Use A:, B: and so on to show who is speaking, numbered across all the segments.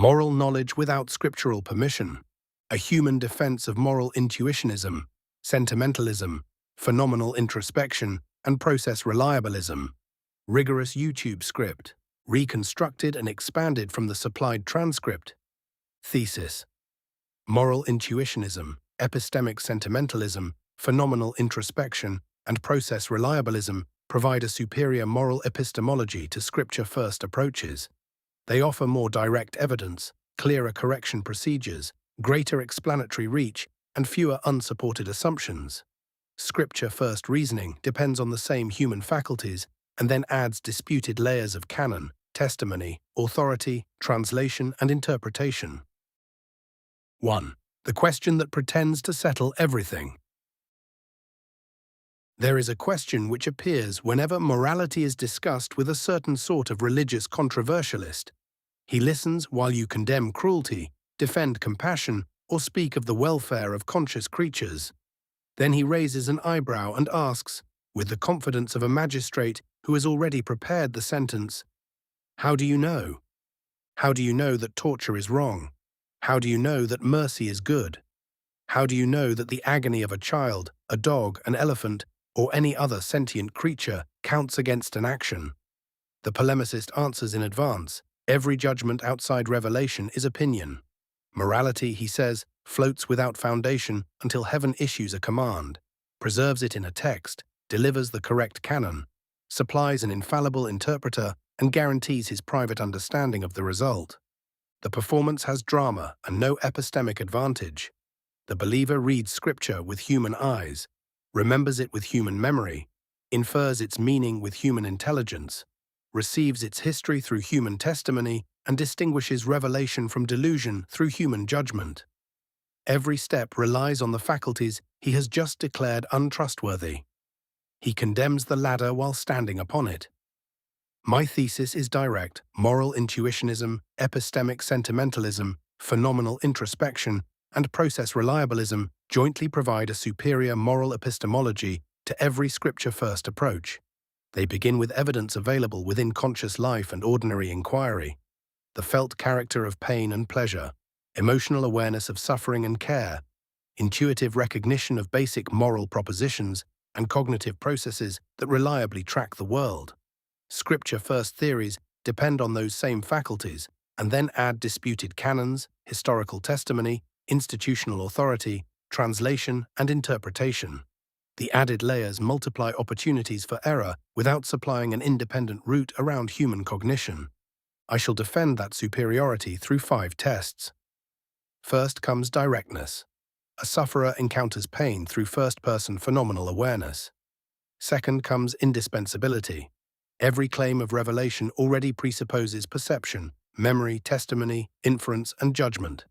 A: Moral knowledge without scriptural permission. A human defense of moral intuitionism, sentimentalism, phenomenal introspection, and process reliabilism. Rigorous YouTube script, reconstructed and expanded from the supplied transcript. Thesis. Moral intuitionism, epistemic sentimentalism, phenomenal introspection, and process reliabilism provide a superior moral epistemology to scripture-first approaches. They offer more direct evidence, clearer correction procedures, greater explanatory reach, and fewer unsupported assumptions. Scripture-first reasoning depends on the same human faculties and then adds disputed layers of canon, testimony, authority, translation, and interpretation. 1. The question that pretends to settle everything. There is a question which appears whenever morality is discussed with a certain sort of religious controversialist. He listens while you condemn cruelty, defend compassion, or speak of the welfare of conscious creatures. Then he raises an eyebrow and asks, with the confidence of a magistrate who has already prepared the sentence, "How do you know? How do you know that torture is wrong? How do you know that mercy is good? How do you know that the agony of a child, a dog, an elephant, or any other sentient creature counts against an action?" The polemicist answers in advance, "Every judgment outside revelation is opinion. Morality," he says, "floats without foundation until heaven issues a command, preserves it in a text, delivers the correct canon, supplies an infallible interpreter, and guarantees his private understanding of the result. The performance has drama and no epistemic advantage. The believer reads Scripture with human eyes, remembers it with human memory, infers its meaning with human intelligence, receives its history through human testimony, and distinguishes revelation from delusion through human judgment. Every step relies on the faculties he has just declared untrustworthy. He condemns the ladder while standing upon it. My thesis is direct: moral intuitionism, epistemic sentimentalism, phenomenal introspection, and process reliabilism jointly provide a superior moral epistemology to every scripture-first approach. They begin with evidence available within conscious life and ordinary inquiry, the felt character of pain and pleasure, emotional awareness of suffering and care, intuitive recognition of basic moral propositions, and cognitive processes that reliably track the world. Scripture-first theories depend on those same faculties and then add disputed canons, historical testimony, institutional authority, translation, and interpretation. The added layers multiply opportunities for error without supplying an independent route around human cognition. I shall defend that superiority through 5 tests. First comes directness. A sufferer encounters pain through first-person phenomenal awareness. Second comes indispensability. Every claim of revelation already presupposes perception, memory, testimony, inference, and judgment.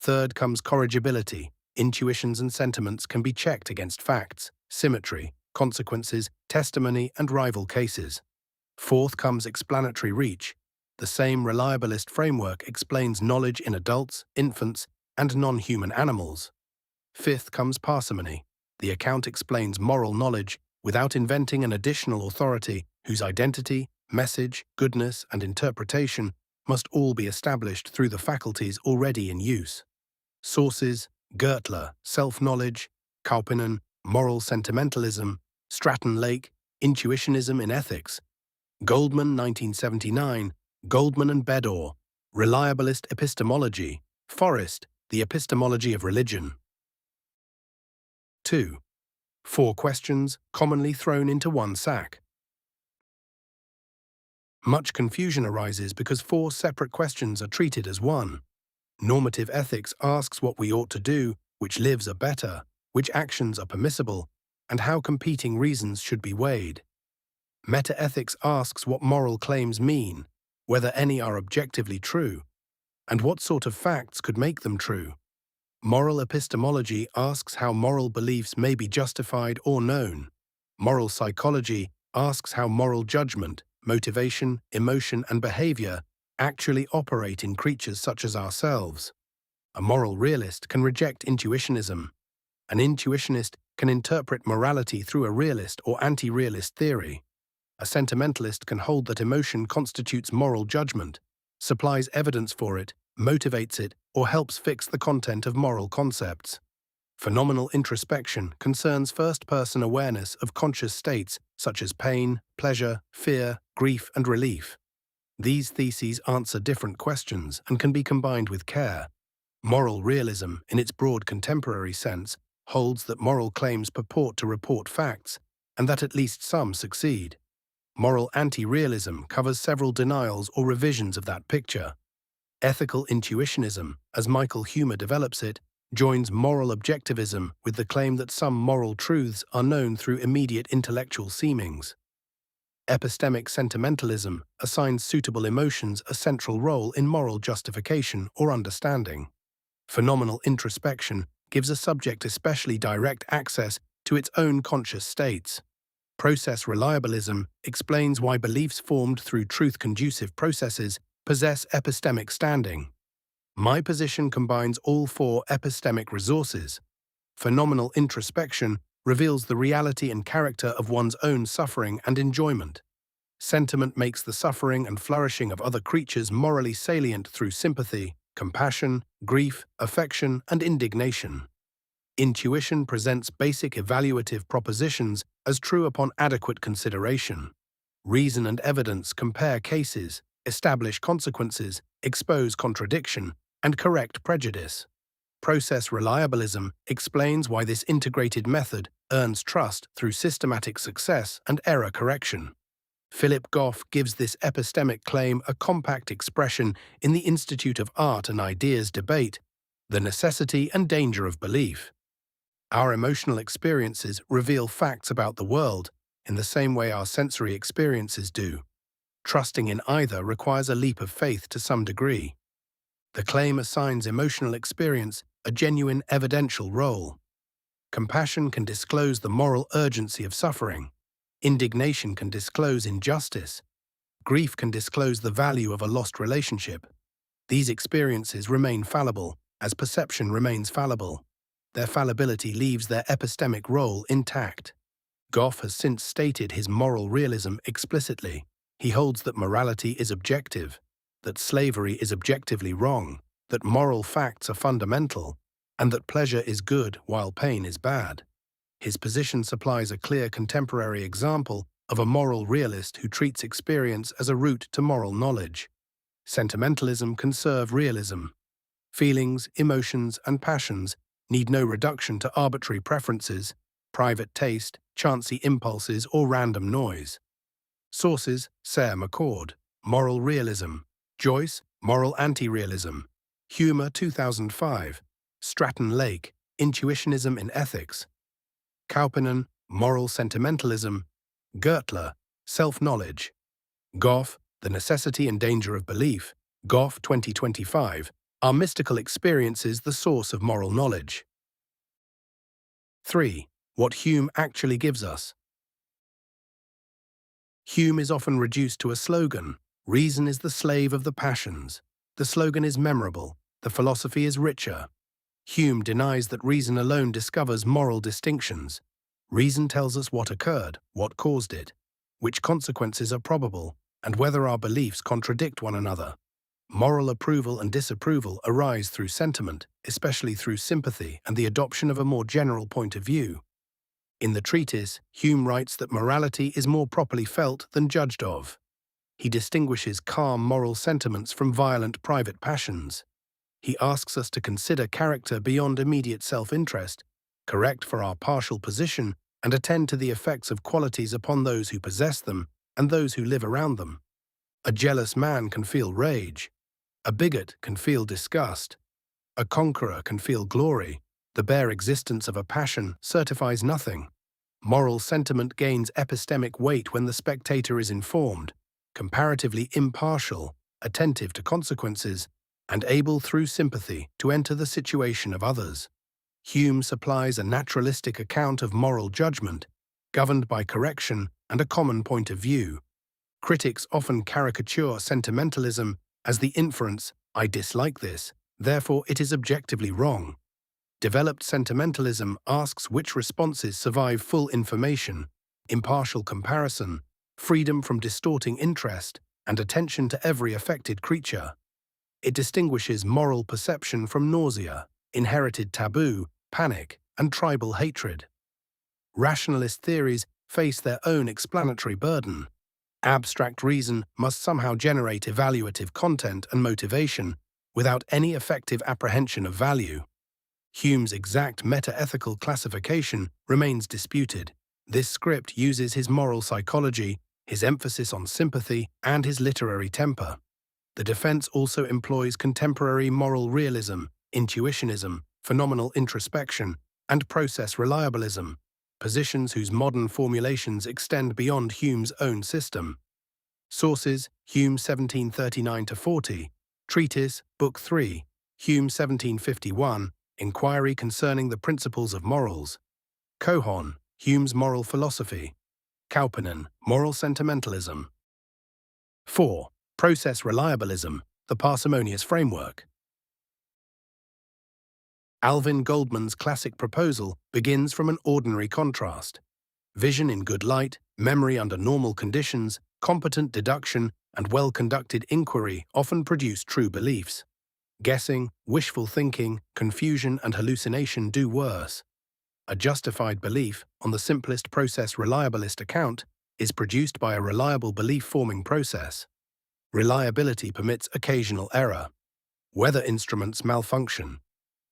A: Third comes corrigibility. Intuitions and sentiments can be checked against facts, symmetry, consequences, testimony, and rival cases. Fourth comes explanatory reach. The same reliabilist framework explains knowledge in adults, infants, and non-human animals. Fifth comes parsimony. The account explains moral knowledge without inventing an additional authority whose identity, message, goodness, and interpretation must all be established through the faculties already in use. Sources: Gertler, Self-Knowledge; Kaupinen, Moral Sentimentalism; Stratton Lake, Intuitionism in Ethics; Goldman, 1979, Goldman and Bedore, Reliabilist Epistemology; Forrest, The Epistemology of Religion. 2. 4 questions commonly thrown into one sack. Much confusion arises because 4 separate questions are treated as one. Normative ethics asks what we ought to do, which lives are better, which actions are permissible, and how competing reasons should be weighed. Metaethics asks what moral claims mean, whether any are objectively true, and what sort of facts could make them true. Moral epistemology asks how moral beliefs may be justified or known. Moral psychology asks how moral judgment, motivation, emotion, and behavior actually operate in creatures such as ourselves. A moral realist can reject intuitionism. An intuitionist can interpret morality through a realist or anti-realist theory. A sentimentalist can hold that emotion constitutes moral judgment, supplies evidence for it, motivates it, or helps fix the content of moral concepts. Phenomenal introspection concerns first-person awareness of conscious states such as pain, pleasure, fear, grief, and relief. These theses answer different questions and can be combined with care. Moral realism, in its broad contemporary sense, holds that moral claims purport to report facts, and that at least some succeed. Moral anti-realism covers several denials or revisions of that picture. Ethical intuitionism, as Michael Huemer develops it, joins moral objectivism with the claim that some moral truths are known through immediate intellectual seemings. Epistemic sentimentalism assigns suitable emotions a central role in moral justification or understanding. Phenomenal introspection gives a subject especially direct access to its own conscious states. Process reliabilism explains why beliefs formed through truth-conducive processes possess epistemic standing. My position combines all four epistemic resources. Phenomenal introspection reveals the reality and character of one's own suffering and enjoyment. Sentiment makes the suffering and flourishing of other creatures morally salient through sympathy, compassion, grief, affection, and indignation. Intuition presents basic evaluative propositions as true upon adequate consideration. Reason and evidence compare cases, establish consequences, expose contradiction, and correct prejudice. Process reliabilism explains why this integrated method earns trust through systematic success and error correction. Philip Goff gives this epistemic claim a compact expression in the Institute of Art and Ideas debate, The Necessity and Danger of Belief. Our emotional experiences reveal facts about the world in the same way our sensory experiences do. Trusting in either requires a leap of faith to some degree. The claim assigns emotional experience a genuine evidential role. Compassion can disclose the moral urgency of suffering. Indignation can disclose injustice. Grief can disclose the value of a lost relationship. These experiences remain fallible, as perception remains fallible. Their fallibility leaves their epistemic role intact. Goff has since stated his moral realism explicitly. He holds that morality is objective, that slavery is objectively wrong, that moral facts are fundamental, and that pleasure is good while pain is bad. His position supplies a clear contemporary example of a moral realist who treats experience as a route to moral knowledge. Sentimentalism can serve realism. Feelings, emotions, and passions need no reduction to arbitrary preferences, private taste, chancy impulses, or random noise. Sources: Sayre McCord, Moral Realism; Joyce, Moral Anti-Realism; Huemer 2005, Stratton Lake, Intuitionism in Ethics; Kaupinen, Moral Sentimentalism; Gertler, Self-Knowledge; Goff, The Necessity and Danger of Belief, Goff 2025, Are Mystical Experiences the Source of Moral Knowledge? 3. What Hume actually gives us. Hume is often reduced to a slogan: reason is the slave of the passions. The slogan is memorable, the philosophy is richer. Hume denies that reason alone discovers moral distinctions. Reason tells us what occurred, what caused it, which consequences are probable, and whether our beliefs contradict one another. Moral approval and disapproval arise through sentiment, especially through sympathy and the adoption of a more general point of view. In the treatise, Hume writes that morality is more properly felt than judged of. He distinguishes calm moral sentiments from violent private passions. He asks us to consider character beyond immediate self-interest, correct for our partial position, and attend to the effects of qualities upon those who possess them and those who live around them. A jealous man can feel rage. A bigot can feel disgust. A conqueror can feel glory. The bare existence of a passion certifies nothing. Moral sentiment gains epistemic weight when the spectator is informed, comparatively impartial, attentive to consequences, and able through sympathy to enter the situation of others. Hume supplies a naturalistic account of moral judgment, governed by correction and a common point of view. Critics often caricature sentimentalism as the inference, I dislike this, therefore it is objectively wrong. Developed sentimentalism asks which responses survive full information, impartial comparison, freedom from distorting interest, and attention to every affected creature. It distinguishes moral perception from nausea, inherited taboo, panic, and tribal hatred. Rationalist theories face their own explanatory burden. Abstract reason must somehow generate evaluative content and motivation without any effective apprehension of value. Hume's exact meta-ethical classification remains disputed. This script uses his moral psychology, his emphasis on sympathy, and his literary temper. The defense also employs contemporary moral realism, intuitionism, phenomenal introspection, and process reliabilism, positions whose modern formulations extend beyond Hume's own system. Sources: Hume 1739–40, Treatise, Book 3, Hume 1751, Inquiry Concerning the Principles of Morals. Cohon, Hume's Moral Philosophy. Kauppinen, Moral Sentimentalism. 4. Process Reliabilism, the Parsimonious Framework. Alvin Goldman's classic proposal begins from an ordinary contrast. Vision in good light, memory under normal conditions, competent deduction, and well-conducted inquiry often produce true beliefs. Guessing, wishful thinking, confusion, and hallucination do worse. A justified belief, on the simplest process reliabilist account, is produced by a reliable belief-forming process. Reliability permits occasional error. Weather instruments malfunction.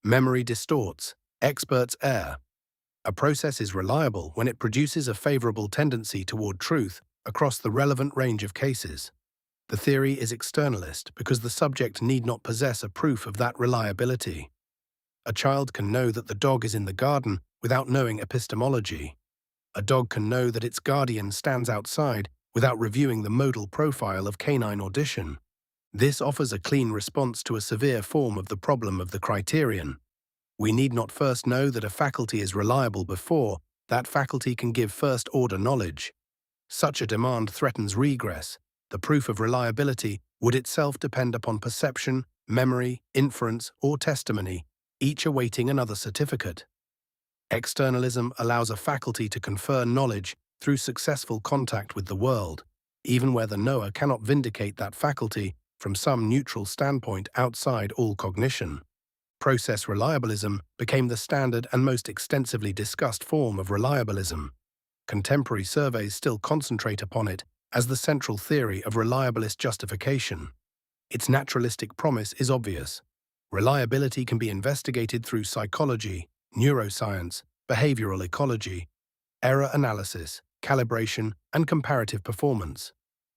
A: Memory distorts. Experts err. A process is reliable when it produces a favorable tendency toward truth across the relevant range of cases. The theory is externalist because the subject need not possess a proof of that reliability. A child can know that the dog is in the garden without knowing epistemology. A dog can know that its guardian stands outside without reviewing the modal profile of canine audition. This offers a clean response to a severe form of the problem of the criterion. We need not first know that a faculty is reliable before that faculty can give first-order knowledge. Such a demand threatens regress. The proof of reliability would itself depend upon perception, memory, inference, or testimony, each awaiting another certificate. Externalism allows a faculty to confer knowledge through successful contact with the world, even where the knower cannot vindicate that faculty from some neutral standpoint outside all cognition. Process reliabilism became the standard and most extensively discussed form of reliabilism. Contemporary surveys still concentrate upon it as the central theory of reliabilist justification. Its naturalistic promise is obvious. Reliability can be investigated through psychology, neuroscience, behavioral ecology, error analysis, calibration, and comparative performance.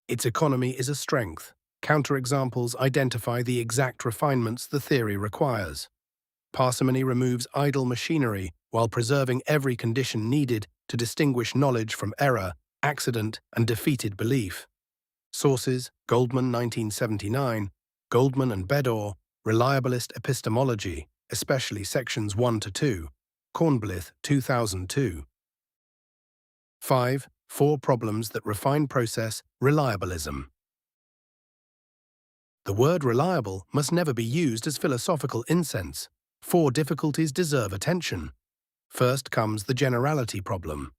A: Its economy is a strength. Counterexamples identify the exact refinements the theory requires. Parsimony removes idle machinery while preserving every condition needed to distinguish knowledge from error, accident, and defeated belief. Sources: Goldman 1979, Goldman and Bedore, Reliabilist Epistemology, especially sections 1–2, Kornblith 2002. 5. 4 problems that refine process reliabilism. The word reliable must never be used as philosophical incense. 4 difficulties deserve attention. First comes the generality problem.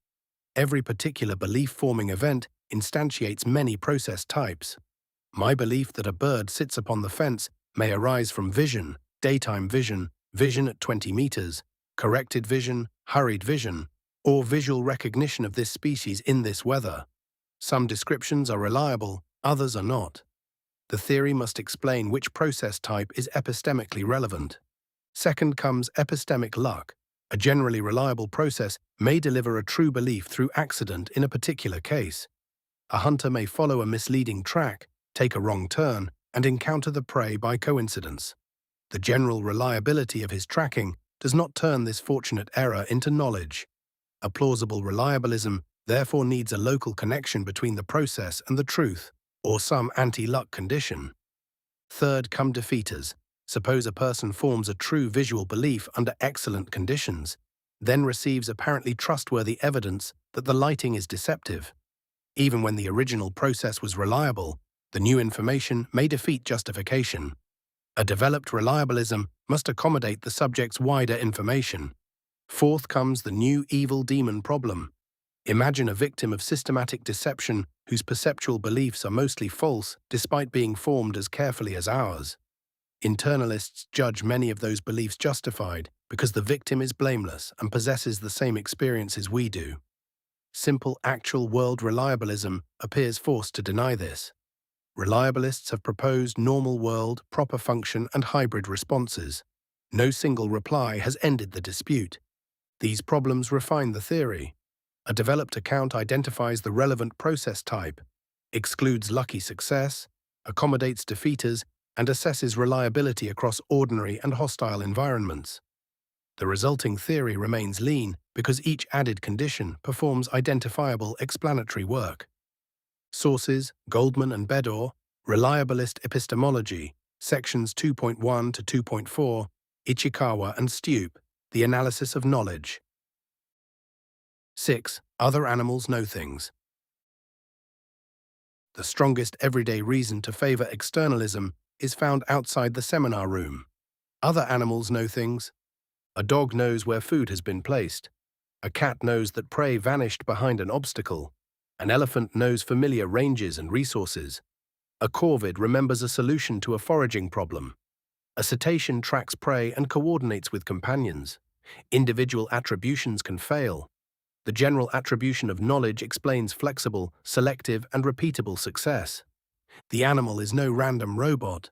A: Every particular belief-forming event instantiates many process types. My belief that a bird sits upon the fence may arise from vision, daytime vision, vision at 20 meters, corrected vision, hurried vision, or visual recognition of this species in this weather. Some descriptions are reliable, others are not. The theory must explain which process type is epistemically relevant. Second comes epistemic luck. A generally reliable process may deliver a true belief through accident in a particular case. A hunter may follow a misleading track, take a wrong turn, and encounter the prey by coincidence. The general reliability of his tracking does not turn this fortunate error into knowledge. A plausible reliabilism therefore needs a local connection between the process and the truth, or some anti-luck condition. Third come defeaters. Suppose a person forms a true visual belief under excellent conditions, then receives apparently trustworthy evidence that the lighting is deceptive. Even when the original process was reliable, the new information may defeat justification. A developed reliabilism must accommodate the subject's wider information. Fourth comes the new evil demon problem. Imagine a victim of systematic deception whose perceptual beliefs are mostly false despite being formed as carefully as ours. Internalists judge many of those beliefs justified because the victim is blameless and possesses the same experiences we do. Simple actual world reliabilism appears forced to deny this. Reliabilists have proposed normal world, proper function, and hybrid responses. No single reply has ended the dispute. These problems refine the theory. A developed account identifies the relevant process type, excludes lucky success, accommodates defeaters, and assesses reliability across ordinary and hostile environments. The resulting theory remains lean because each added condition performs identifiable explanatory work. Sources: Goldman and Bedore, Reliabilist Epistemology, sections 2.1 to 2.4, Ichikawa and Stoup, The Analysis of Knowledge. 6. Other animals know things. The strongest everyday reason to favor externalism is found outside the seminar room. Other animals know things. A dog knows where food has been placed. A cat knows that prey vanished behind an obstacle. An elephant knows familiar ranges and resources. A corvid remembers a solution to a foraging problem. A cetacean tracks prey and coordinates with companions. Individual attributions can fail. The general attribution of knowledge explains flexible, selective, and repeatable success. The animal is no random robot.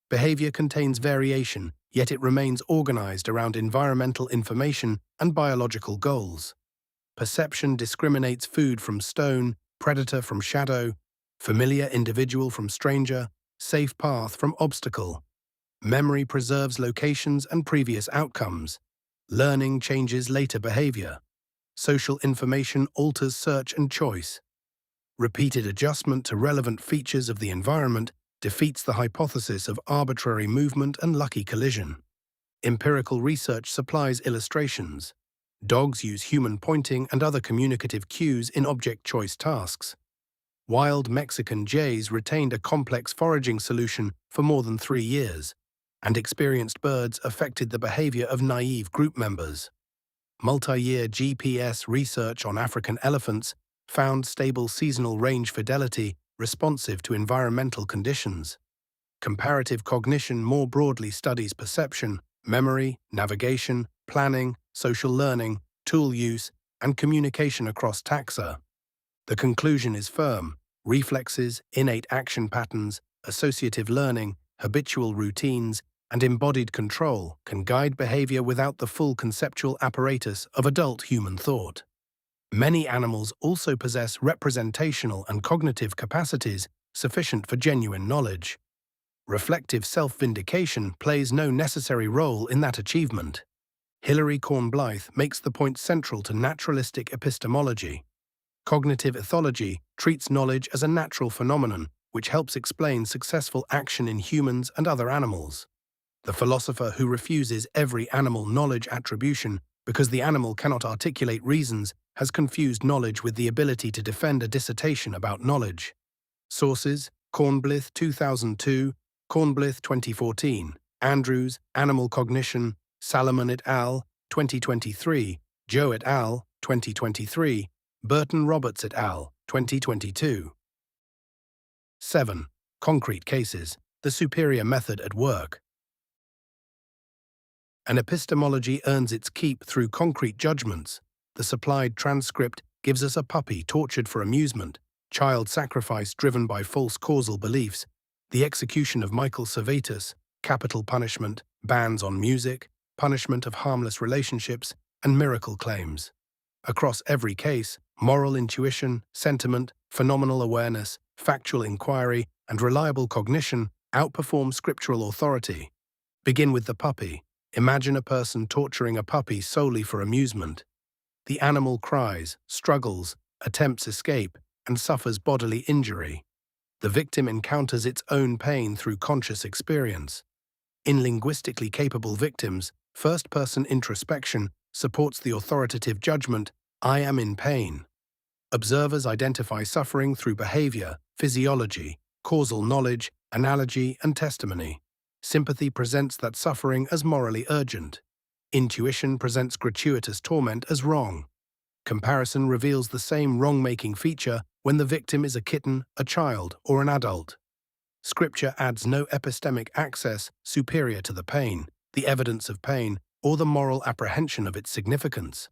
A: Behavior contains variation, yet it remains organized around environmental information and biological goals. Perception discriminates food from stone, predator from shadow, familiar individual from stranger, safe path from obstacle. Memory preserves locations and previous outcomes. Learning changes later behavior. Social information alters search and choice. Repeated adjustment to relevant features of the environment defeats the hypothesis of arbitrary movement and lucky collision. Empirical research supplies illustrations. Dogs use human pointing and other communicative cues in object choice tasks. Wild Mexican jays retained a complex foraging solution for more than 3 years, and experienced birds affected the behavior of naive group members. Multi-year GPS research on African elephants found stable seasonal range fidelity responsive to environmental conditions. Comparative cognition more broadly studies perception, memory, navigation, planning, social learning, tool use, and communication across taxa. The conclusion is firm: reflexes, innate action patterns, associative learning, habitual routines, and embodied control can guide behavior without the full conceptual apparatus of adult human thought. Many animals also possess representational and cognitive capacities sufficient for genuine knowledge. Reflective self-vindication plays no necessary role in that achievement. Hilary Corn-Blythe makes the point central to naturalistic epistemology. Cognitive ethology treats knowledge as a natural phenomenon which helps explain successful action in humans and other animals. The philosopher who refuses every animal knowledge attribution because the animal cannot articulate reasons has confused knowledge with the ability to defend a dissertation about knowledge. Sources: Cornblythe 2002, Cornblythe 2014, Andrews, Animal Cognition, Salomon et al. 2023, Joe et al. 2023, Burton Roberts et al. 2022. 7. Concrete cases: the superior method at work. An epistemology earns its keep through concrete judgments. The supplied transcript gives us a puppy tortured for amusement, child sacrifice driven by false causal beliefs, the execution of Michael Servetus, capital punishment, bans on music, punishment of harmless relationships, and miracle claims. Across every case, moral intuition, sentiment, phenomenal awareness, factual inquiry, and reliable cognition outperform scriptural authority. Begin with the puppy. Imagine a person torturing a puppy solely for amusement. The animal cries, struggles, attempts escape, and suffers bodily injury. The victim encounters its own pain through conscious experience. In linguistically capable victims, first-person introspection supports the authoritative judgment, "I am in pain." Observers identify suffering through behavior, physiology, causal knowledge, analogy, and testimony. Sympathy presents that suffering as morally urgent. Intuition presents gratuitous torment as wrong. Comparison reveals the same wrong-making feature when the victim is a kitten, a child, or an adult. Scripture adds no epistemic access superior to the pain, the evidence of pain, or the moral apprehension of its significance.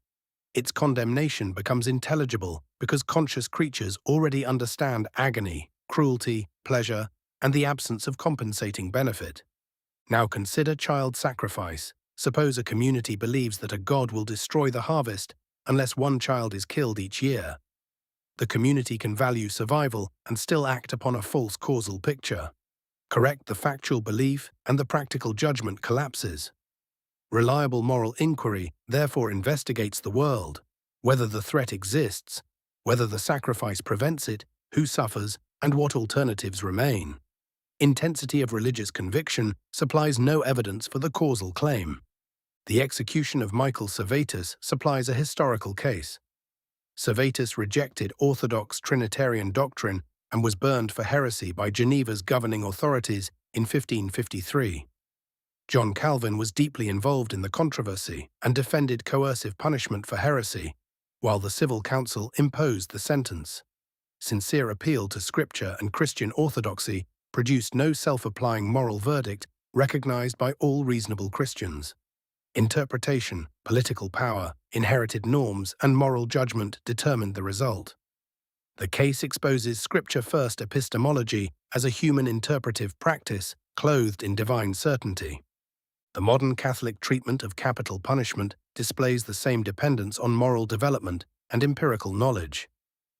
A: Its condemnation becomes intelligible because conscious creatures already understand agony, cruelty, pleasure, and the absence of compensating benefit. Now consider child sacrifice. Suppose a community believes that a god will destroy the harvest unless one child is killed each year. The community can value survival and still act upon a false causal picture. Correct the factual belief and the practical judgment collapses. Reliable moral inquiry therefore investigates the world, whether the threat exists, whether the sacrifice prevents it, who suffers, and what alternatives remain. Intensity of religious conviction supplies no evidence for the causal claim. The execution of Michael Servetus supplies a historical case. Servetus rejected orthodox Trinitarian doctrine and was burned for heresy by Geneva's governing authorities in 1553. John Calvin was deeply involved in the controversy and defended coercive punishment for heresy, while the civil council imposed the sentence. Sincere appeal to Scripture and Christian orthodoxy produced no self-applying moral verdict recognized by all reasonable Christians. Interpretation, political power, inherited norms, and moral judgment determined the result. The case exposes Scripture-first epistemology as a human interpretive practice clothed in divine certainty. The modern Catholic treatment of capital punishment displays the same dependence on moral development and empirical knowledge.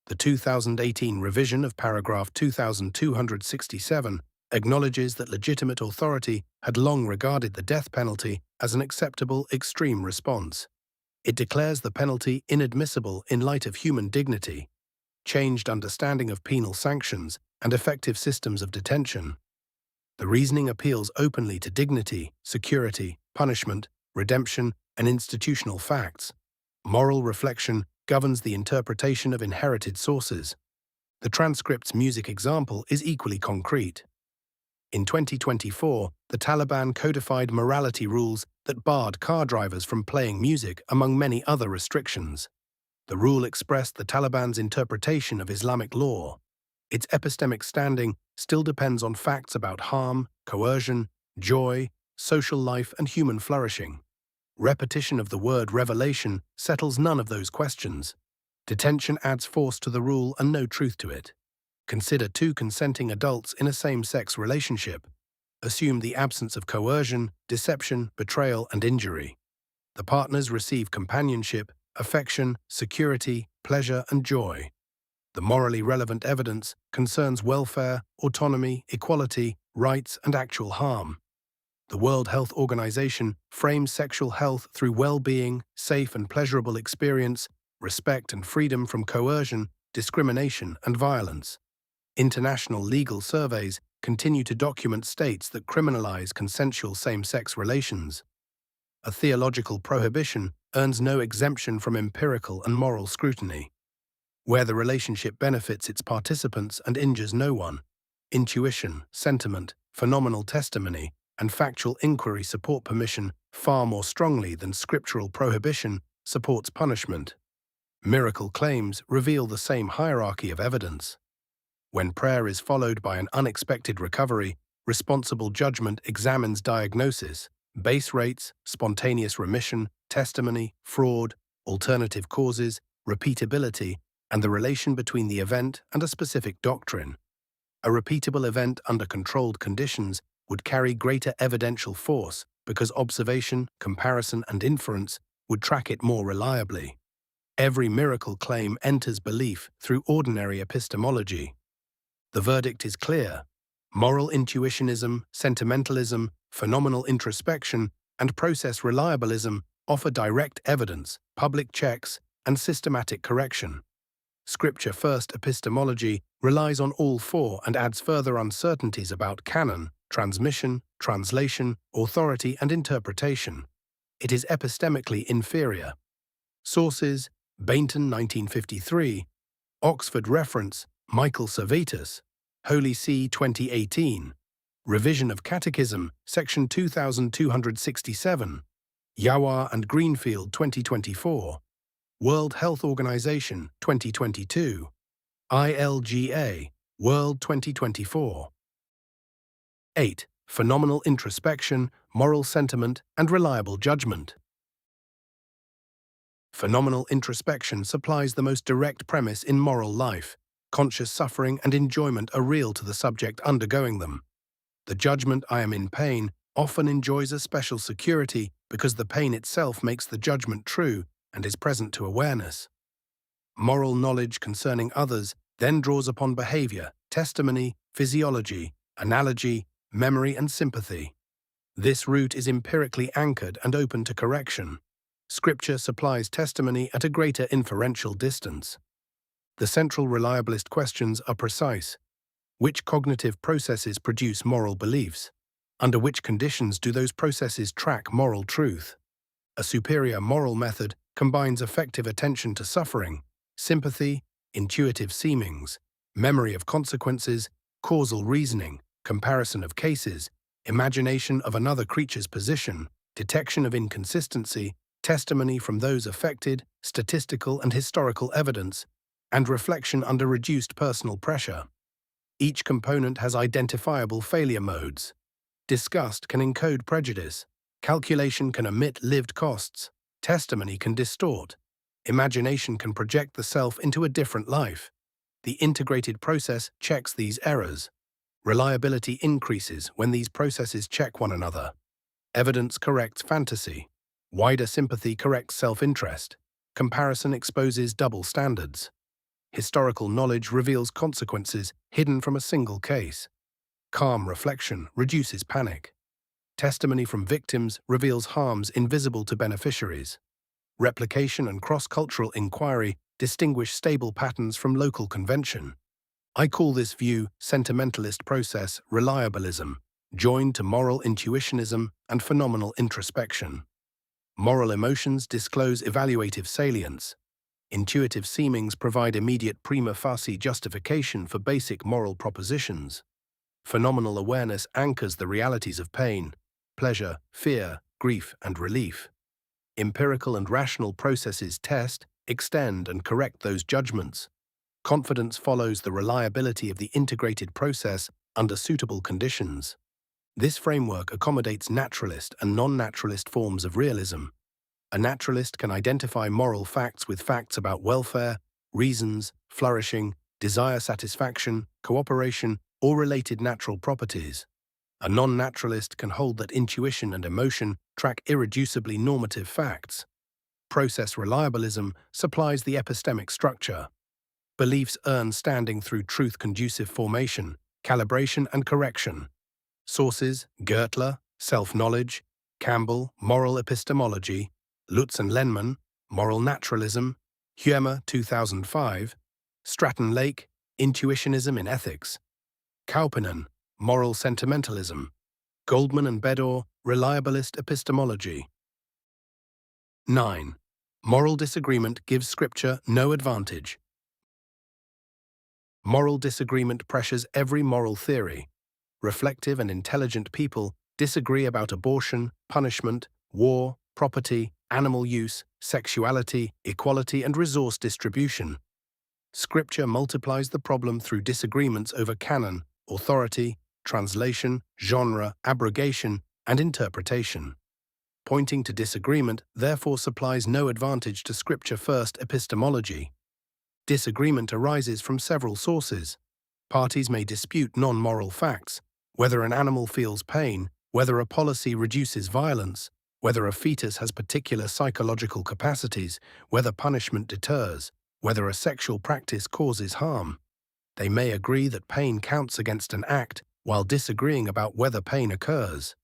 A: The 2018 revision of paragraph 2267 acknowledges that legitimate authority had long regarded the death penalty as an acceptable extreme response. It declares the penalty inadmissible in light of human dignity, changed understanding of penal sanctions, and effective systems of detention. The reasoning appeals openly to dignity, security, punishment, redemption, and institutional facts. Moral reflection governs the interpretation of inherited sources. The transcript's music example is equally concrete. In 2024, the Taliban codified morality rules that barred car drivers from playing music, among many other restrictions. The rule expressed the Taliban's interpretation of Islamic law. Its epistemic standing still depends on facts about harm, coercion, joy, social life, and human flourishing. Repetition of the word revelation settles none of those questions. Detention adds force to the rule and no truth to it. Consider two consenting adults in a same-sex relationship. Assume the absence of coercion, deception, betrayal, and injury. The partners receive companionship, affection, security, pleasure, and joy. The morally relevant evidence concerns welfare, autonomy, equality, rights, and actual harm. The World Health Organization frames sexual health through well-being, safe and pleasurable experience, respect and freedom from coercion, discrimination, and violence. International legal surveys continue to document states that criminalize consensual same-sex relations. A theological prohibition earns no exemption from empirical and moral scrutiny. Where the relationship benefits its participants and injures no one, intuition, sentiment, phenomenal testimony, and factual inquiry support permission far more strongly than scriptural prohibition supports punishment. Miracle claims reveal the same hierarchy of evidence. When prayer is followed by an unexpected recovery, responsible judgment examines diagnosis, base rates, spontaneous remission, testimony, fraud, alternative causes, repeatability, and the relation between the event and a specific doctrine. A repeatable event under controlled conditions would carry greater evidential force because observation, comparison, and inference would track it more reliably. Every miracle claim enters belief through ordinary epistemology. The verdict is clear. Moral intuitionism, sentimentalism, phenomenal introspection, and process reliabilism offer direct evidence, public checks, and systematic correction. Scripture-first epistemology relies on all four and adds further uncertainties about canon, transmission, translation, authority, and interpretation. It is epistemically inferior. Sources: Bainton 1953, Oxford reference, Michael Servetus, Holy See 2018, Revision of Catechism, section 2267, Yawar and Greenfield 2024, World Health Organization 2022, ILGA, World 2024. 8. Phenomenal introspection, moral sentiment, and reliable judgment. Phenomenal introspection supplies the most direct premise in moral life. Conscious suffering and enjoyment are real to the subject undergoing them. The judgment "I am in pain" often enjoys a special security because the pain itself makes the judgment true and is present to awareness. Moral knowledge concerning others then draws upon behavior, testimony, physiology, analogy, memory, and sympathy. This route is empirically anchored and open to correction. Scripture supplies testimony at a greater inferential distance. The central reliabilist questions are precise. Which cognitive processes produce moral beliefs? Under which conditions do those processes track moral truth? A superior moral method combines effective attention to suffering, sympathy, intuitive seemings, memory of consequences, causal reasoning, comparison of cases, imagination of another creature's position, detection of inconsistency, testimony from those affected, statistical and historical evidence, and reflection under reduced personal pressure. Each component has identifiable failure modes. Disgust can encode prejudice. Calculation can omit lived costs. Testimony can distort. Imagination can project the self into a different life. The integrated process checks these errors. Reliability increases when these processes check one another. Evidence corrects fantasy. Wider sympathy corrects self-interest. Comparison exposes double standards. Historical knowledge reveals consequences hidden from a single case. Calm reflection reduces panic. Testimony from victims reveals harms invisible to beneficiaries. Replication and cross-cultural inquiry distinguish stable patterns from local convention. I call this view sentimentalist process reliabilism, joined to moral intuitionism and phenomenal introspection. Moral emotions disclose evaluative salience. Intuitive seemings provide immediate prima facie justification for basic moral propositions. Phenomenal awareness anchors the realities of pain, pleasure, fear, grief, and relief. Empirical and rational processes test, extend, and correct those judgments. Confidence follows the reliability of the integrated process under suitable conditions. This framework accommodates naturalist and non-naturalist forms of realism. A naturalist can identify moral facts with facts about welfare, reasons, flourishing, desire satisfaction, cooperation, or related natural properties. A non-naturalist can hold that intuition and emotion track irreducibly normative facts. Process reliabilism supplies the epistemic structure. Beliefs earn standing through truth-conducive formation, calibration, and correction. Sources: Gertler, Self-Knowledge; Campbell, Moral Epistemology; Lutz and Lenman, Moral Naturalism; Huemer, 2005; Stratton Lake, Intuitionism in Ethics; Kaupinen, Moral Sentimentalism; Goldman and Bedore, Reliabilist Epistemology. 9. Moral disagreement gives Scripture no advantage. Moral disagreement pressures every moral theory. Reflective and intelligent people disagree about abortion, punishment, war, property, animal use, sexuality, equality, and resource distribution. Scripture multiplies the problem through disagreements over canon, authority, translation, genre, abrogation, and interpretation. Pointing to disagreement therefore supplies no advantage to Scripture-first epistemology. Disagreement arises from several sources. Parties may dispute non-moral facts, whether an animal feels pain, whether a policy reduces violence, whether a fetus has particular psychological capacities, whether punishment deters, whether a sexual practice causes harm. They may agree that pain counts against an act while disagreeing about whether pain occurs.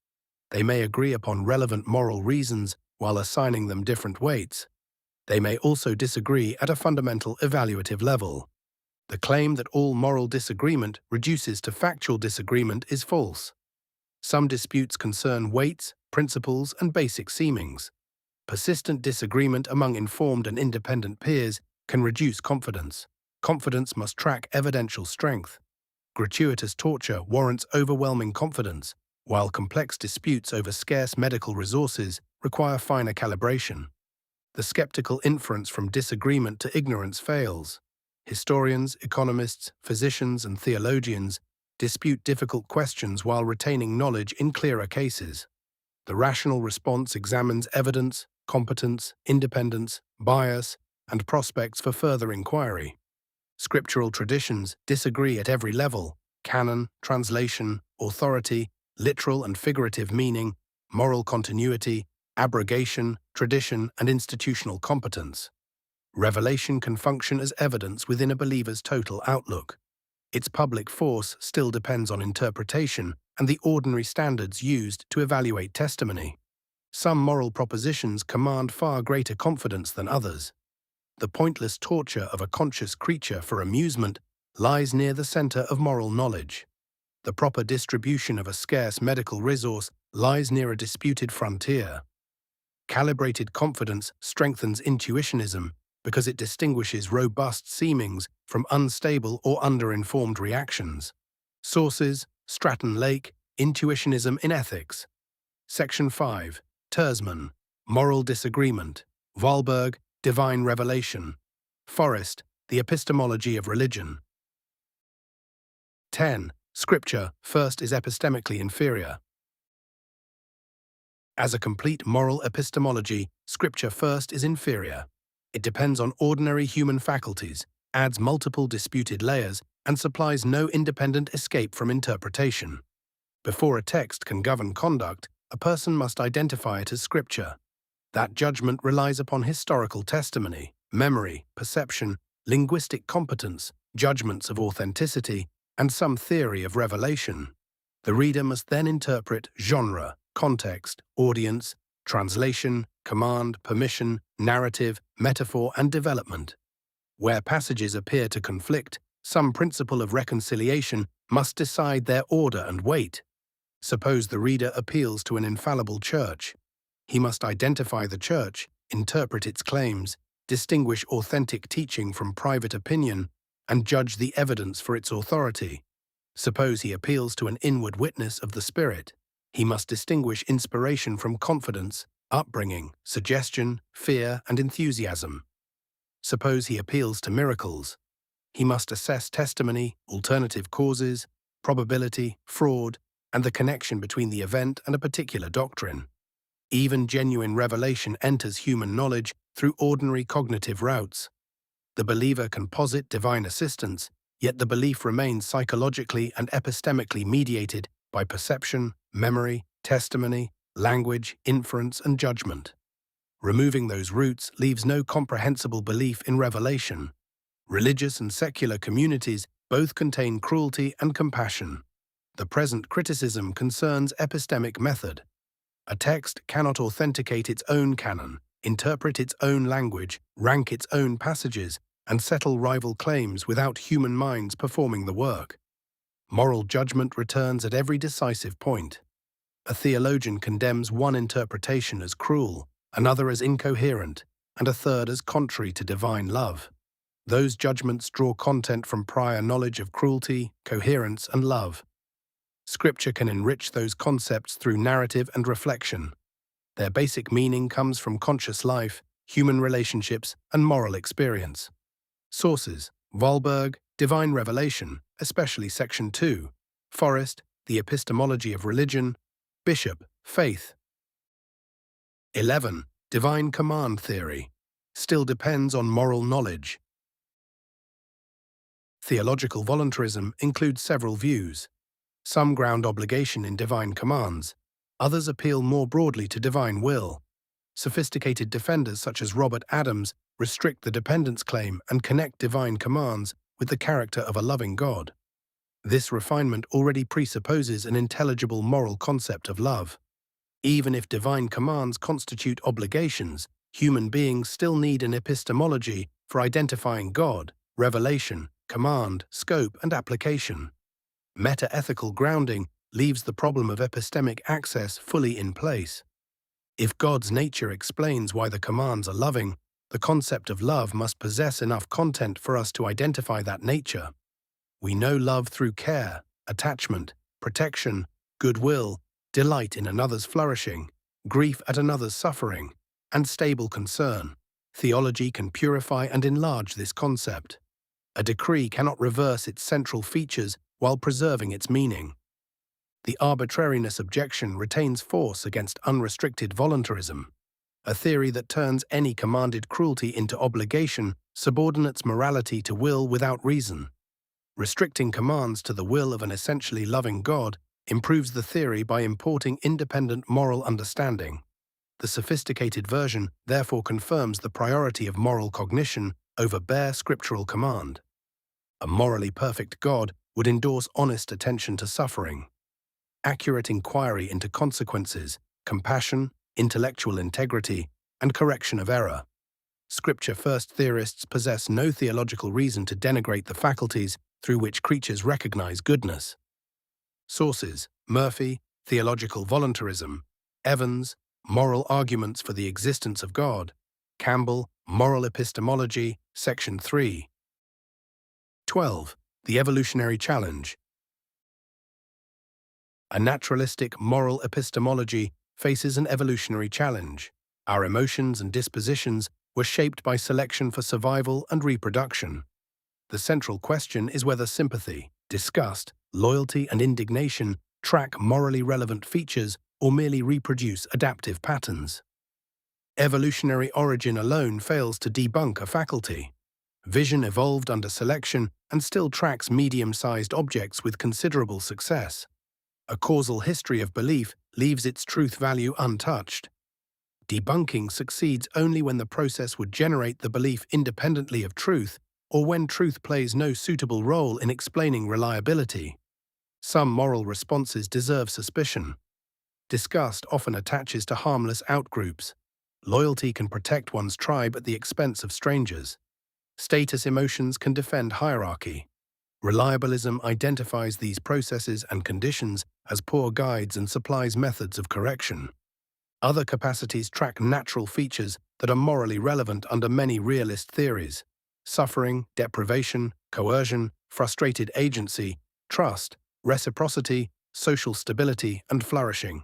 A: They may agree upon relevant moral reasons while assigning them different weights. They may also disagree at a fundamental evaluative level. The claim that all moral disagreement reduces to factual disagreement is false. Some disputes concern weights, principles, and basic seemings. Persistent disagreement among informed and independent peers can reduce confidence. Confidence must track evidential strength. Gratuitous torture warrants overwhelming confidence, while complex disputes over scarce medical resources require finer calibration. The skeptical inference from disagreement to ignorance fails. Historians, economists, physicians, and theologians dispute difficult questions while retaining knowledge in clearer cases. The rational response examines evidence, competence, independence, bias, and prospects for further inquiry. Scriptural traditions disagree at every level: canon, translation, authority, literal and figurative meaning, moral continuity, abrogation, tradition, and institutional competence. Revelation can function as evidence within a believer's total outlook. Its public force still depends on interpretation and the ordinary standards used to evaluate testimony. Some moral propositions command far greater confidence than others. The pointless torture of a conscious creature for amusement lies near the center of moral knowledge. The proper distribution of a scarce medical resource lies near a disputed frontier. Calibrated confidence strengthens intuitionism because it distinguishes robust seemings from unstable or underinformed reactions. Sources: Stratton Lake, Intuitionism in Ethics. Section 5. Tersman, Moral Disagreement. Wahlberg, Divine Revelation. Forrest, The Epistemology of Religion. 10. Scripture, first, is epistemically inferior. As a complete moral epistemology, Scripture first is inferior. It depends on ordinary human faculties, adds multiple disputed layers, and supplies no independent escape from interpretation. Before a text can govern conduct, a person must identify it as Scripture. That judgment relies upon historical testimony, memory, perception, linguistic competence, judgments of authenticity, and some theory of revelation. The reader must then interpret genre, context, audience, translation, command, permission, narrative, metaphor, and development. Where passages appear to conflict, some principle of reconciliation must decide their order and weight. Suppose the reader appeals to an infallible church. He must identify the church, interpret its claims, distinguish authentic teaching from private opinion, and judge the evidence for its authority. Suppose he appeals to an inward witness of the Spirit. He must distinguish inspiration from confidence, upbringing, suggestion, fear, and enthusiasm. Suppose he appeals to miracles. He must assess testimony, alternative causes, probability, fraud, and the connection between the event and a particular doctrine. Even genuine revelation enters human knowledge through ordinary cognitive routes. The believer can posit divine assistance, yet the belief remains psychologically and epistemically mediated by perception, memory, testimony, language, inference, and judgment. Removing those roots leaves no comprehensible belief in revelation. Religious and secular communities both contain cruelty and compassion. The present criticism concerns epistemic method. A text cannot authenticate its own canon, interpret its own language, rank its own passages, and settle rival claims without human minds performing the work. Moral judgment returns at every decisive point. A theologian condemns one interpretation as cruel, another as incoherent, and a third as contrary to divine love. Those judgments draw content from prior knowledge of cruelty, coherence, and love. Scripture can enrich those concepts through narrative and reflection. Their basic meaning comes from conscious life, human relationships, and moral experience. Sources: Wahlberg, Divine Revelation, especially Section 2, Forrest, The Epistemology of Religion, Bishop, Faith. 11. Divine Command Theory. Still depends on moral knowledge. Theological voluntarism includes several views. Some ground obligation in divine commands. Others appeal more broadly to divine will. Sophisticated defenders such as Robert Adams restrict the dependence claim and connect divine commands with the character of a loving God. This refinement already presupposes an intelligible moral concept of love. Even if divine commands constitute obligations, human beings still need an epistemology for identifying God, revelation, command, scope, and application. Meta-ethical grounding leaves the problem of epistemic access fully in place. If God's nature explains why the commands are loving, the concept of love must possess enough content for us to identify that nature. We know love through care, attachment, protection, goodwill, delight in another's flourishing, grief at another's suffering, and stable concern. Theology can purify and enlarge this concept. A decree cannot reverse its central features while preserving its meaning. The arbitrariness objection retains force against unrestricted voluntarism, a theory that turns any commanded cruelty into obligation, subordinates morality to will without reason. Restricting commands to the will of an essentially loving God improves the theory by importing independent moral understanding. The sophisticated version therefore confirms the priority of moral cognition over bare scriptural command. A morally perfect God would endorse honest attention to suffering, accurate inquiry into consequences, compassion, intellectual integrity, and correction of error. Scripture-first theorists possess no theological reason to denigrate the faculties through which creatures recognize goodness. Sources: Murphy, Theological Voluntarism; Evans, Moral Arguments for the Existence of God; Campbell, Moral Epistemology, Section 3. 12. The Evolutionary Challenge. A naturalistic moral epistemology faces an evolutionary challenge. Our emotions and dispositions were shaped by selection for survival and reproduction. The central question is whether sympathy, disgust, loyalty, and indignation track morally relevant features or merely reproduce adaptive patterns. Evolutionary origin alone fails to debunk a faculty. Vision evolved under selection and still tracks medium-sized objects with considerable success. A causal history of belief leaves its truth value untouched. Debunking succeeds only when the process would generate the belief independently of truth, or when truth plays no suitable role in explaining reliability. Some moral responses deserve suspicion. Disgust often attaches to harmless outgroups. Loyalty can protect one's tribe at the expense of strangers. Status emotions can defend hierarchy. Reliabilism identifies these processes and conditions as poor guides and supplies methods of correction. Other capacities track natural features that are morally relevant under many realist theories: suffering, deprivation, coercion, frustrated agency, trust, reciprocity, social stability, and flourishing.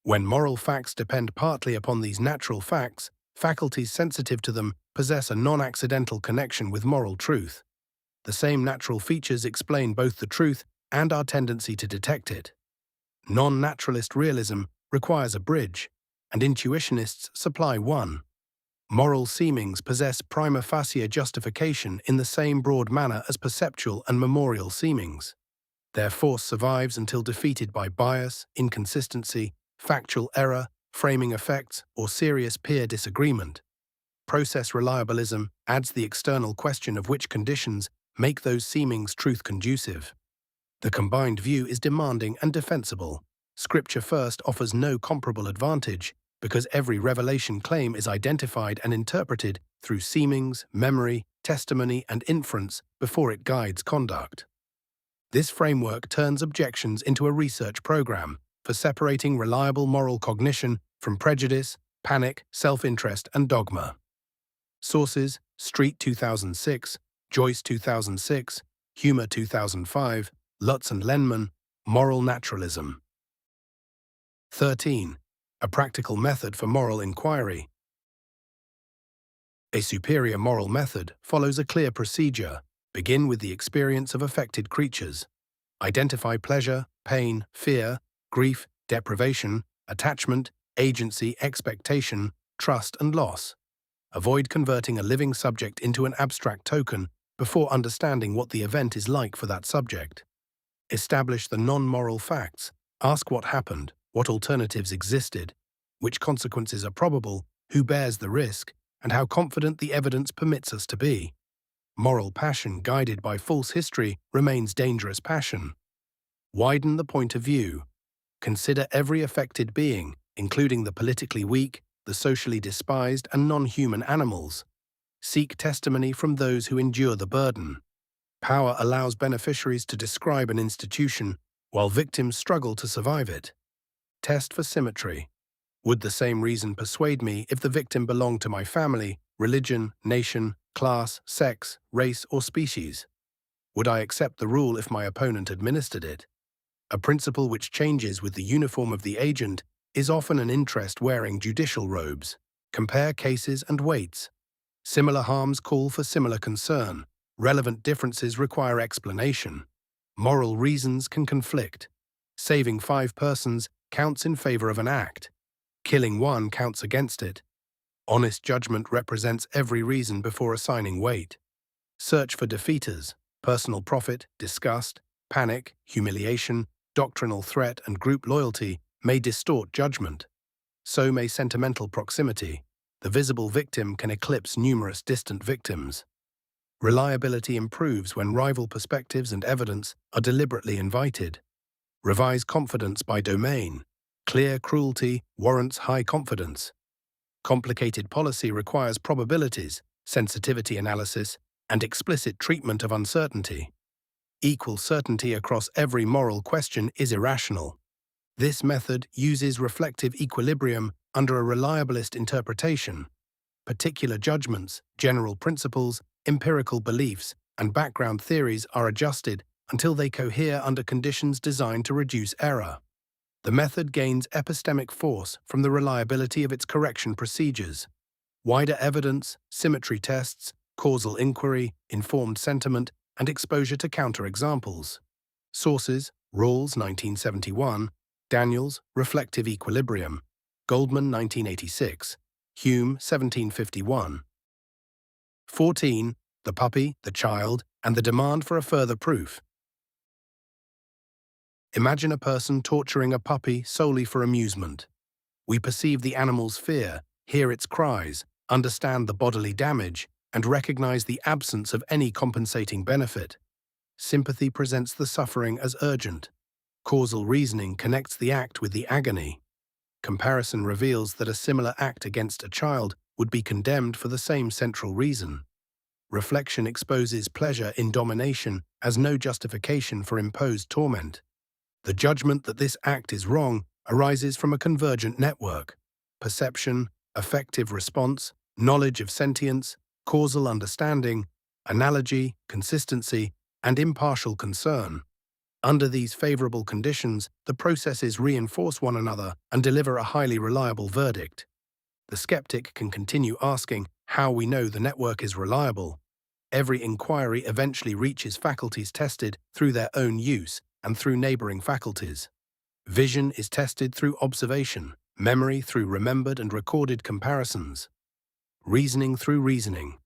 A: When moral facts depend partly upon these natural facts, faculties sensitive to them possess a non-accidental connection with moral truth. The same natural features explain both the truth and our tendency to detect it. Non-naturalist realism requires a bridge, and intuitionists supply one. Moral seemings possess prima facie justification in the same broad manner as perceptual and memorial seemings. Their force survives until defeated by bias, inconsistency, factual error, framing effects, or serious peer disagreement. Process reliabilism adds the external question of which conditions make those seemings truth-conducive. The combined view is demanding and defensible. Scripture first offers no comparable advantage because every revelation claim is identified and interpreted through seemings, memory, testimony, and inference before it guides conduct. This framework turns objections into a research program for separating reliable moral cognition from prejudice, panic, self-interest, and dogma. Sources: Street 2006, Joyce 2006, Humer 2005, Lutz and Lenman, Moral Naturalism. 13. A practical method for moral inquiry. A superior moral method follows a clear procedure. Begin with the experience of affected creatures. Identify pleasure, pain, fear, grief, deprivation, attachment, agency, expectation, trust, and loss. Avoid converting a living subject into an abstract token before understanding what the event is like for that subject. Establish the non-moral facts. Ask what happened, what alternatives existed, which consequences are probable, who bears the risk, and how confident the evidence permits us to be. Moral passion guided by false history remains dangerous passion. Widen the point of view. Consider every affected being, including the politically weak, the socially despised, and non-human animals. Seek testimony from those who endure the burden. Power allows beneficiaries to describe an institution, while victims struggle to survive it. Test for symmetry. Would the same reason persuade me if the victim belonged to my family, religion, nation, class, sex, race, or species? Would I accept the rule if my opponent administered it? A principle which changes with the uniform of the agent is often an interest wearing judicial robes. Compare cases and weights. Similar harms call for similar concern. Relevant differences require explanation. Moral reasons can conflict. Saving 5 persons counts in favor of an act. Killing one counts against it. Honest judgment represents every reason before assigning weight. Search for defeaters, personal profit, disgust, panic, humiliation, doctrinal threat, and group loyalty may distort judgment. So may sentimental proximity. The visible victim can eclipse numerous distant victims. Reliability improves when rival perspectives and evidence are deliberately invited. Revise confidence by domain. Clear cruelty warrants high confidence. Complicated policy requires probabilities, sensitivity analysis, and explicit treatment of uncertainty. Equal certainty across every moral question is irrational. This method uses reflective equilibrium under a reliabilist interpretation. Particular judgments, general principles, empirical beliefs, and background theories are adjusted until they cohere under conditions designed to reduce error. The method gains epistemic force from the reliability of its correction procedures. Wider evidence, symmetry tests, causal inquiry, informed sentiment, and exposure to counterexamples. Sources: Rawls, 1971, Daniels, Reflective Equilibrium, Goldman, 1986, Hume, 1751. 14. The puppy, the child, and the demand for a further proof. Imagine a person torturing a puppy solely for amusement. We perceive the animal's fear, hear its cries, understand the bodily damage, and recognize the absence of any compensating benefit. Sympathy presents the suffering as urgent. Causal reasoning connects the act with the agony. Comparison reveals that a similar act against a child would be condemned for the same central reason. Reflection exposes pleasure in domination as no justification for imposed torment. The judgment that this act is wrong arises from a convergent network: perception, affective response, knowledge of sentience, causal understanding, analogy, consistency, and impartial concern. Under these favorable conditions, the processes reinforce one another and deliver a highly reliable verdict. The skeptic can continue asking how we know the network is reliable. Every inquiry eventually reaches faculties tested through their own use and through neighboring faculties. Vision is tested through observation, memory through remembered and recorded comparisons, reasoning through reasoning.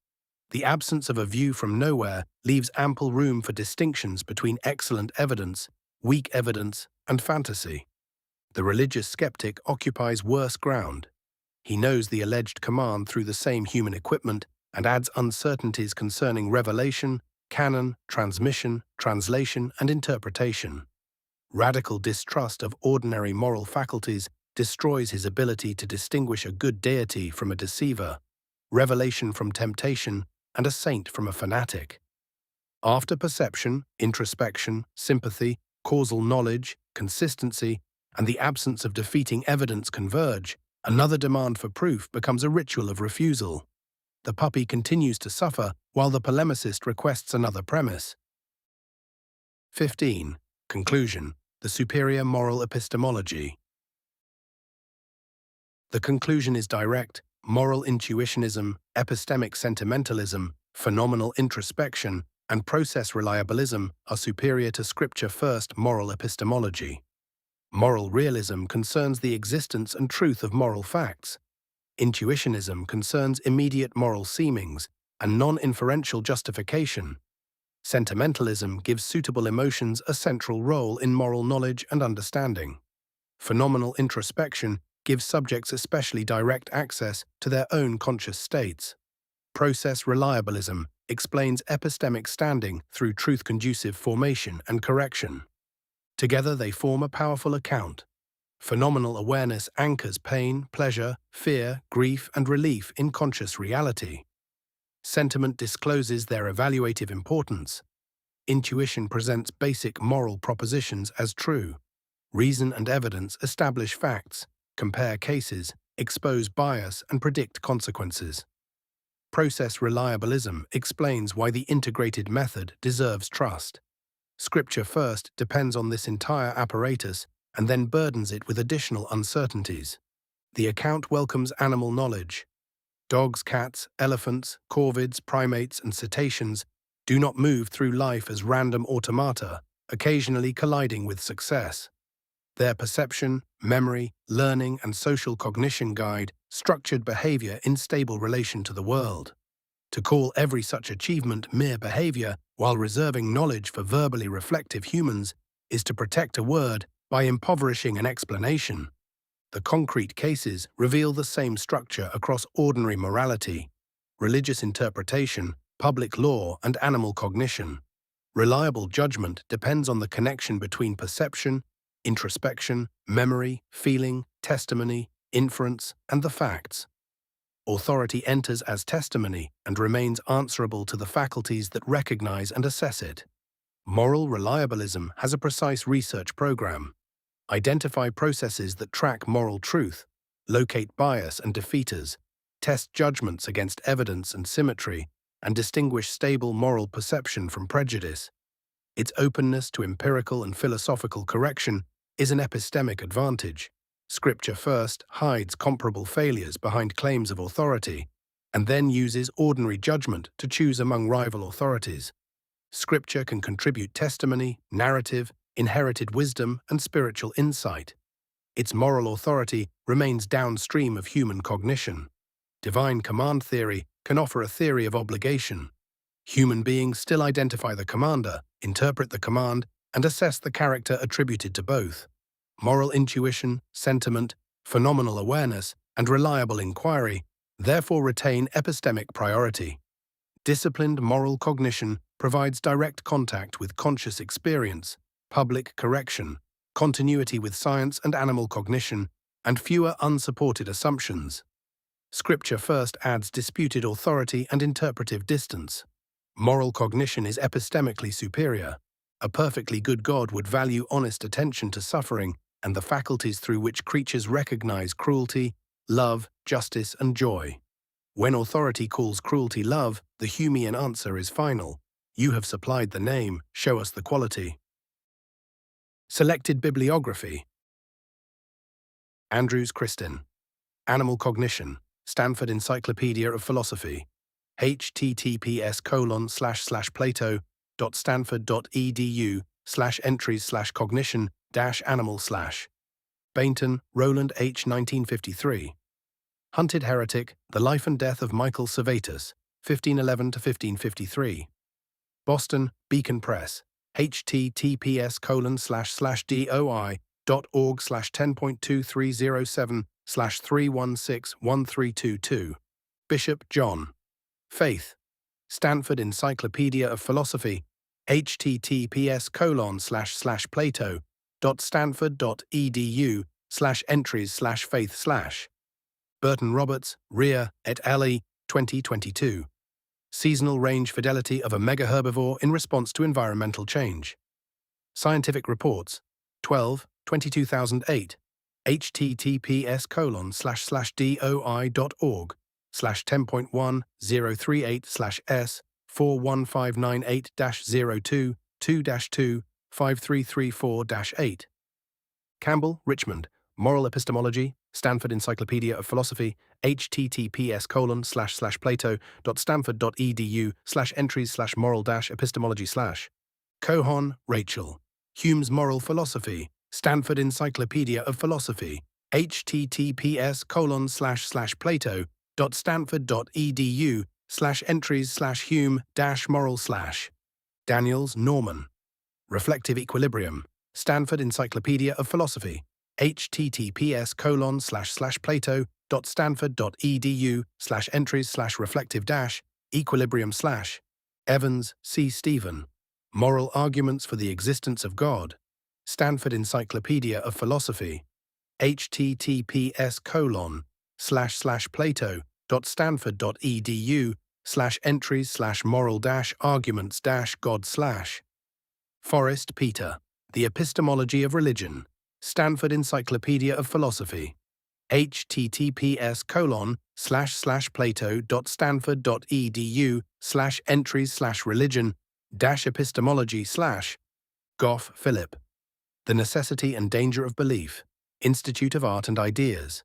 A: The absence of a view from nowhere leaves ample room for distinctions between excellent evidence, weak evidence, and fantasy. The religious skeptic occupies worse ground. He knows the alleged command through the same human equipment and adds uncertainties concerning revelation, canon, transmission, translation, and interpretation. Radical distrust of ordinary moral faculties destroys his ability to distinguish a good deity from a deceiver, revelation from temptation, and a saint from a fanatic. After perception, introspection, sympathy, causal knowledge, consistency, and the absence of defeating evidence converge, another demand for proof becomes a ritual of refusal. The puppy continues to suffer while the polemicist requests another premise. 15. Conclusion: the superior moral epistemology. The conclusion is direct. Moral intuitionism, epistemic sentimentalism, phenomenal introspection, and process reliabilism are superior to Scripture-first moral epistemology. Moral realism concerns the existence and truth of moral facts. Intuitionism concerns immediate moral seemings and non-inferential justification. Sentimentalism gives suitable emotions a central role in moral knowledge and understanding. Phenomenal introspection gives subjects especially direct access to their own conscious states. Process reliabilism explains epistemic standing through truth-conducive formation and correction. Together they form a powerful account. Phenomenal awareness anchors pain, pleasure, fear, grief, and relief in conscious reality. Sentiment discloses their evaluative importance. Intuition presents basic moral propositions as true. Reason and evidence establish facts, compare cases, expose bias, and predict consequences. Process reliabilism explains why the integrated method deserves trust. Scripture first depends on this entire apparatus and then burdens it with additional uncertainties. The account welcomes animal knowledge. Dogs, cats, elephants, corvids, primates, and cetaceans do not move through life as random automata. occasionally colliding with success. Their perception, memory, learning, and social cognition guide structured behavior in stable relation to the world. To call every such achievement mere behavior while reserving knowledge for verbally reflective humans is to protect a word by impoverishing an explanation. The concrete cases reveal the same structure across ordinary morality, religious interpretation, public law, and animal cognition. Reliable judgment depends on the connection between perception, introspection, memory, feeling, testimony, inference, and the facts. Authority enters as testimony and remains answerable to the faculties that recognize and assess it. Moral reliabilism has a precise research program. Identify processes that track moral truth, locate bias and defeaters, test judgments against evidence and symmetry, and distinguish stable moral perception from prejudice. Its openness to empirical and philosophical correction is an epistemic advantage. Scripture first hides comparable failures behind claims of authority, and then uses ordinary judgment to choose among rival authorities. Scripture can contribute testimony, narrative, inherited wisdom, and spiritual insight. Its moral authority remains downstream of human cognition. Divine command theory can offer a theory of obligation. Human beings still identify the commander, interpret the command, and assess the character attributed to both. Moral intuition, sentiment, phenomenal awareness, and reliable inquiry therefore retain epistemic priority. Disciplined moral cognition provides direct contact with conscious experience, public correction, continuity with science and animal cognition, and fewer unsupported assumptions. Scripture first adds disputed authority and interpretive distance. Moral cognition is epistemically superior. A perfectly good God would value honest attention to suffering and the faculties through which creatures recognize cruelty, love, justice, and joy. When authority calls cruelty love, the Humean answer is final. You have supplied the name, show us the quality. Selected bibliography. Andrews, Kristin. Animal Cognition, Stanford Encyclopedia of Philosophy. https://plato.stanford.edu/entries/cognition-animal/. Bainton, Roland H. 1953. Hunted Heretic, The Life and Death of Michael Servetus, 1511–1553. Boston, Beacon Press, https://doi.org/10.2307/3161322. Bishop, John. Faith. Stanford Encyclopedia of Philosophy, https://plato.stanford.edu/entries/faith/. Burton Roberts, Rea, et al. 2022. Seasonal range fidelity of a megaherbivore in response to environmental change. Scientific Reports, 12, 22008. https://doi.org/10.10388/41598-02-2-25334-8. Campbell, Richmond, Moral Epistemology, Stanford Encyclopedia of Philosophy, https://plato.stanford.edu/entries/moral-epistemology/. Cohon, Rachel. Hume's Moral Philosophy, Stanford Encyclopedia of Philosophy, https://plato.stanford.edu/entries/hume-moral/. Daniels, Norman. Reflective Equilibrium, Stanford Encyclopedia of Philosophy, https://plato.stanford.edu/entries/reflective-equilibrium/. Evans, C. Stephen. Moral Arguments for the Existence of God, Stanford Encyclopedia of Philosophy, https://plato.stanford.edu/entries/moral-arguments-god/. Forrest, Peter. The Epistemology of Religion, Stanford Encyclopedia of Philosophy, https://plato.stanford.edu/entries/religion-epistemology/. Goff, Philip. The Necessity and Danger of Belief, Institute of Art and Ideas,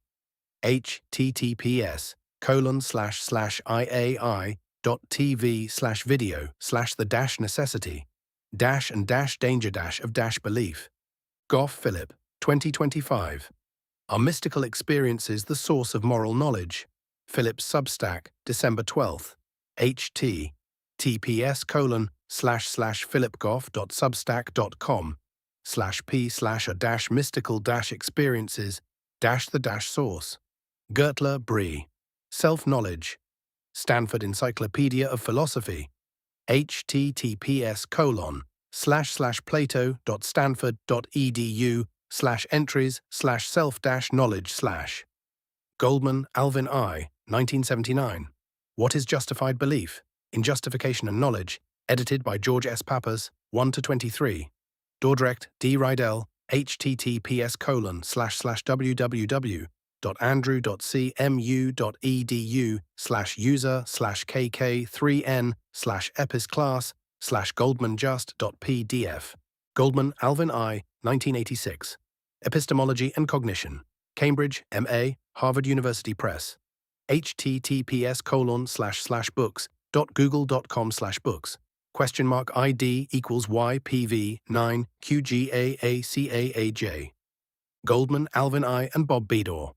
A: https://iai.tv/video/the-necessity Dash and Dash Danger Dash of Dash Belief. Goff, Philip, 2025. Are mystical experiences the source of moral knowledge? Philip's Substack, December 12th. https://philipgoff.substack.com/p/a-mystical-experiences the source. Gertler, Brie. Self-knowledge. Stanford Encyclopedia of Philosophy. https://plato.stanford.edu/entries/self-knowledge/. Goldman, Alvin I., 1979. What is Justified Belief? In Justification and Knowledge, edited by George S. Pappas, 1-23. Dordrecht, D. Rydell, https://www.andrew.cmu.edu/user/kk3n/episclass/goldmanjust.pdf. Goldman, Alvin I., 1986. Epistemology and Cognition. Cambridge, M.A., Harvard University Press. https://books.google.com/books. ID equals YPV9 QGAACAAJ. Goldman, Alvin I., and Bob Bedore.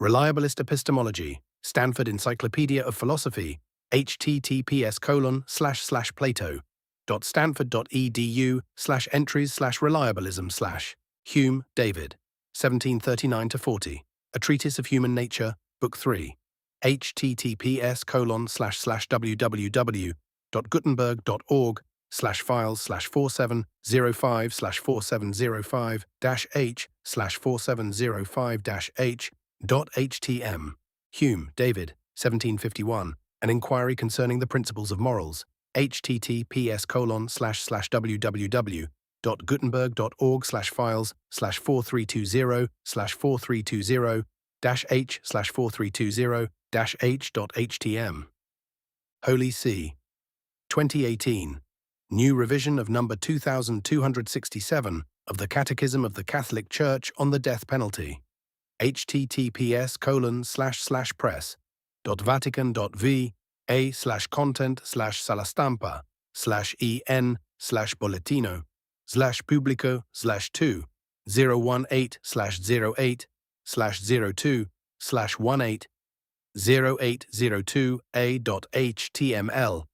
A: Reliabilist Epistemology. Stanford Encyclopedia of Philosophy. https://plato.stanford.edu/entries/reliabilism/. Hume, David. 1739-40. A Treatise of Human Nature, Book 3. https://www.gutenberg.org/files/4705-h/4705-h.htm. Hume, David, 1751. An Inquiry Concerning the Principles of Morals. https://www.gutenberg.org/files/4320-h/4320-h.htm. Holy See. 2018. New revision of number 2267 of the Catechism of the Catholic Church on the Death Penalty. https://en/bolletino/publico/2 018/08/02/0802a.html.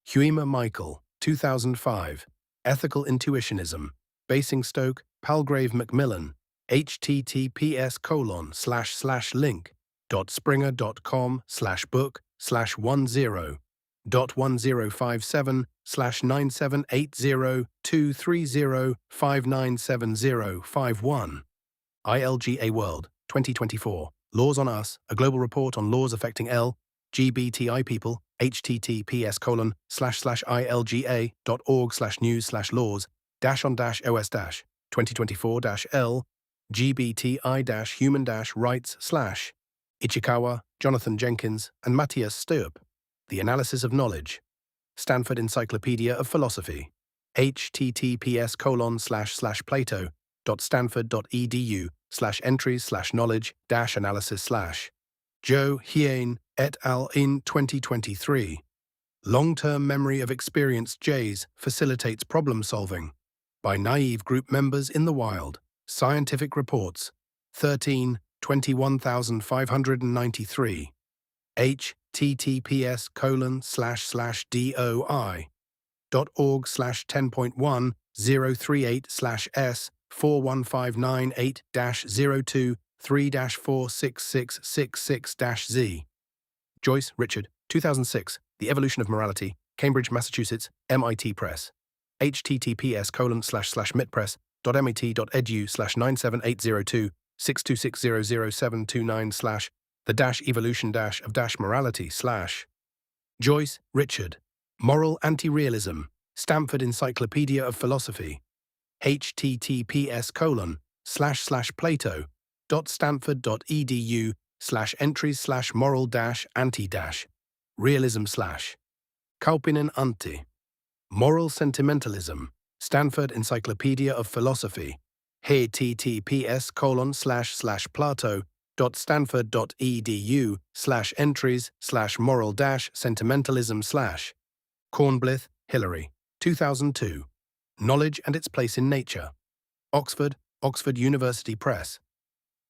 A: Huema, Michael, 2005. Ethical Intuitionism. Basingstoke, Palgrave Macmillan. https://link.springer.com/book/10.0.1057/9780230597051. ILGA World, 2024. Laws on Us, a global report on laws affecting LGBTI people, https://ilga.org/news/laws-on-os/2024-L GBTI-human-rights/ Ichikawa, Jonathan Jenkins, and Matthias Steup. The Analysis of Knowledge. Stanford Encyclopedia of Philosophy. https://plato.stanford.edu/entries/knowledge-analysis/. Zhou, Hien, et al. In 2023. Long-term memory of experienced J's facilitates problem-solving by naive group members in the wild. Scientific Reports. 13-21593. https://doi.org/10.1-038/41598-02-3-46666-Z. Joyce, Richard, 2006. The Evolution of Morality. Cambridge, Massachusetts, MIT Press. https://mitpress.met.edu/97802-626000729/ the-evolution-of-morality/ Joyce, Richard. Moral Anti-Realism. Stanford Encyclopedia of Philosophy. https://plato.stanford.edu/entries/moral-anti- Kaupinen Antti. Moral Sentimentalism. Stanford Encyclopedia of Philosophy. https://plato.stanford.edu/entries/moral-sentimentalism/. Kornblith, Hilary. 2002. Knowledge and its place in nature. Oxford, Oxford University Press.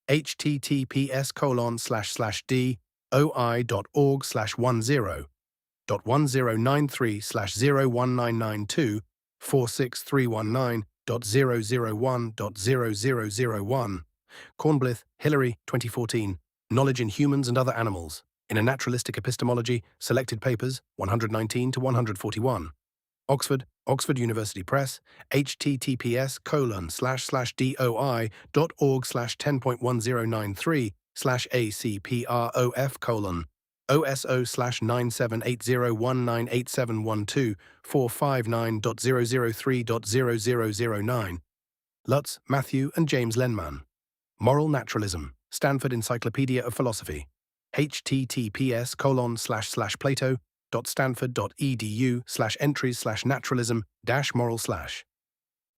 A: https://d.oi.org/10.1093/01992-46319.001.0001. Cornblith, Hilary, 2014. Knowledge in Humans and Other Animals. In a Naturalistic Epistemology, Selected Papers, 119 to 141. Oxford, Oxford University Press, https://d.OI.org/10.1093/ACPR/OF:/9780198712459.003.00009. Lutz, Matthew, and James Lenman. Moral Naturalism, Stanford Encyclopedia of Philosophy. https://plato.stanford.edu/entries/naturalism-moral/.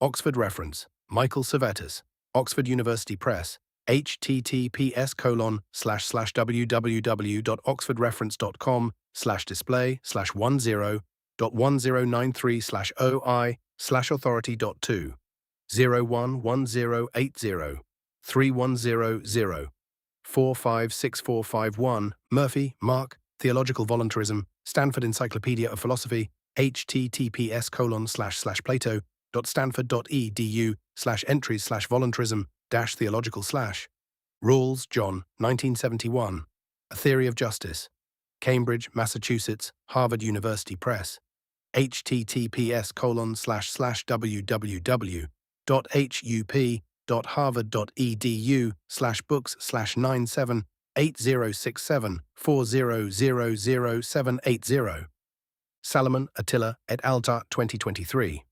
A: Oxford reference, Michael Servetus, Oxford University Press, https://www.oxfordreference.com/display/10.1093/OI/authority.2 011080 3100 456451. Murphy, Mark, Theological Voluntarism, Stanford Encyclopedia of Philosophy, https://plato.stanford.edu/entries/voluntarism-theological/. Rawls, John, 1971. A Theory of Justice. Cambridge, Massachusetts, Harvard University Press. https://www.hup.edu/books/97806740000780. Salomon, Attila, et al. 2023.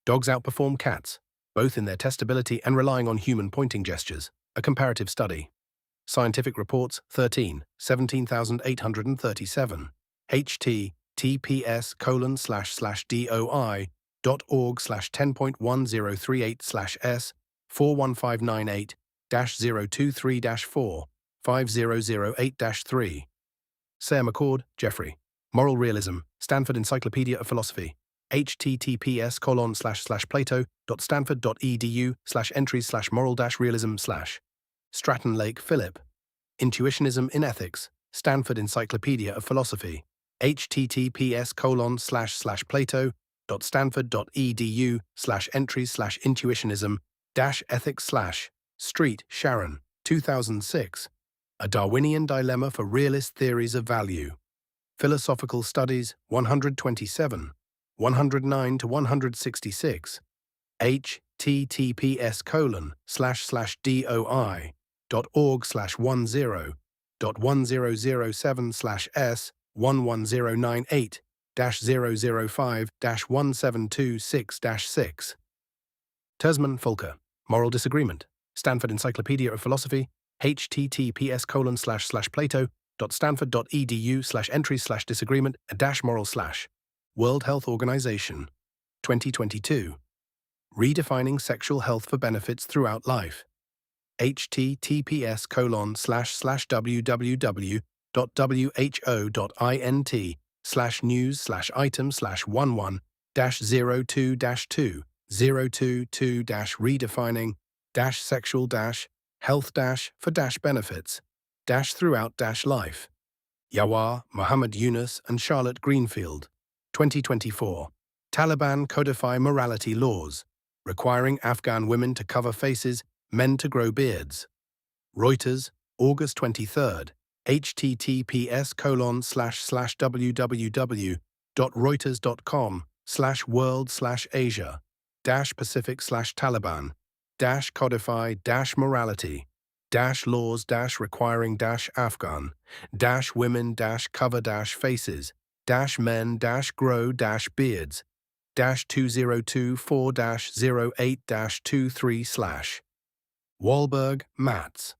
A: Dogs Outperform Cats, both in their testability and relying on human pointing gestures. A comparative study. Scientific Reports 13, 17837. https://doi.org/10.1038/41598-023-4 Sayre McCord, Jeffrey. Moral Realism, Stanford Encyclopedia of Philosophy. https://plato.stanford.edu/entries/moral-realism/. Stratton Lake, Philip. Intuitionism in Ethics, Stanford Encyclopedia of Philosophy. https://plato.stanford.edu/entries/intuitionism-ethics/. Street, Sharon, 2006. A Darwinian Dilemma for Realist Theories of Value. Philosophical Studies, 127. 109 to 166. https://doi.org/10.1007/S1109-005-1726-6. Tersman, Volker. Moral Disagreement. Stanford Encyclopedia of Philosophy. https://plato.stanford.edu/entries/disagreement-moral/. World Health Organization. 2022. Redefining Sexual Health for Benefits Throughout Life. https://www.who.int/news/items/11-022-022-redefining-sexual-health-for-benefits-throughout-life. Yawar, Muhammad Yunus, and Charlotte Greenfield. 2024. Taliban Codify Morality Laws, Requiring Afghan Women to Cover Faces, Men to Grow Beards. Reuters, August 23. reuters.com/world/asia-pacific/taliban-women-cover-faces-men-grow-beards-2022-08-23/. Wahlberg, Mats.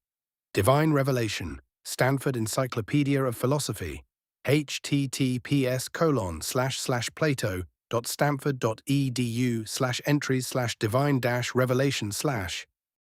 A: Divine Revelation, Stanford Encyclopedia of Philosophy. https://plato.stanford.edu/entries/divine-revelation/.